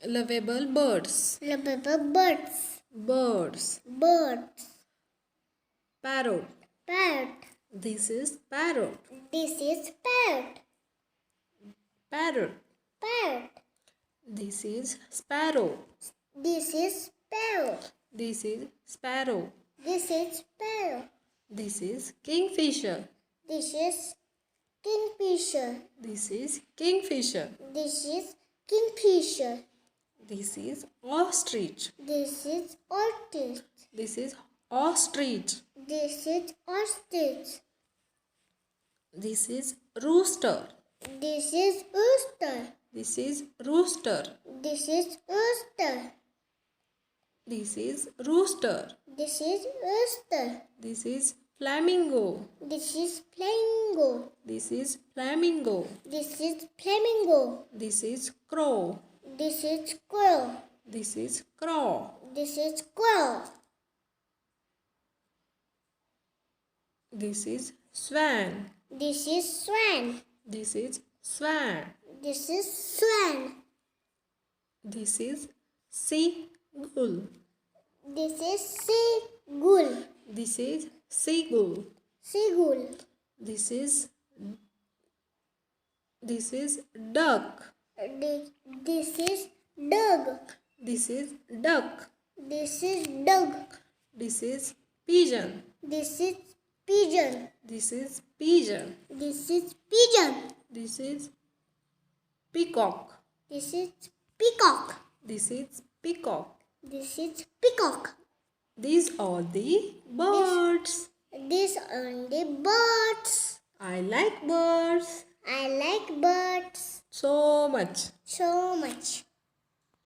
Lovable birds. Loveable birds. Birds. Birds. Parrot. Parrot. This is parrot. This is parrot. Parrot. Parrot. This is sparrow. This is sparrow. This is sparrow. This is sparrow. This is kingfisher. This is kingfisher. This is kingfisher. This is kingfisher. This is ostrich. This is ostrich. This is ostrich. This is ostrich. This is rooster. This is rooster. This is rooster. This is rooster. This is rooster. This is rooster. This is flamingo. This is flamingo. This is flamingo. This is flamingo. This is crow. This is crow. This is crow. This is crow. This is swan. This is swan. This is swan. This is swan. This is seagull. This is seagull. This is seagull. Seagull. This is duck. This is dog. This is duck. This is dog. This is pigeon. This is pigeon. This is pigeon. This is pigeon. This is peacock. This is peacock. This is peacock. This is peacock. These are the birds. These are the birds. I like birds I like birds so much. so much.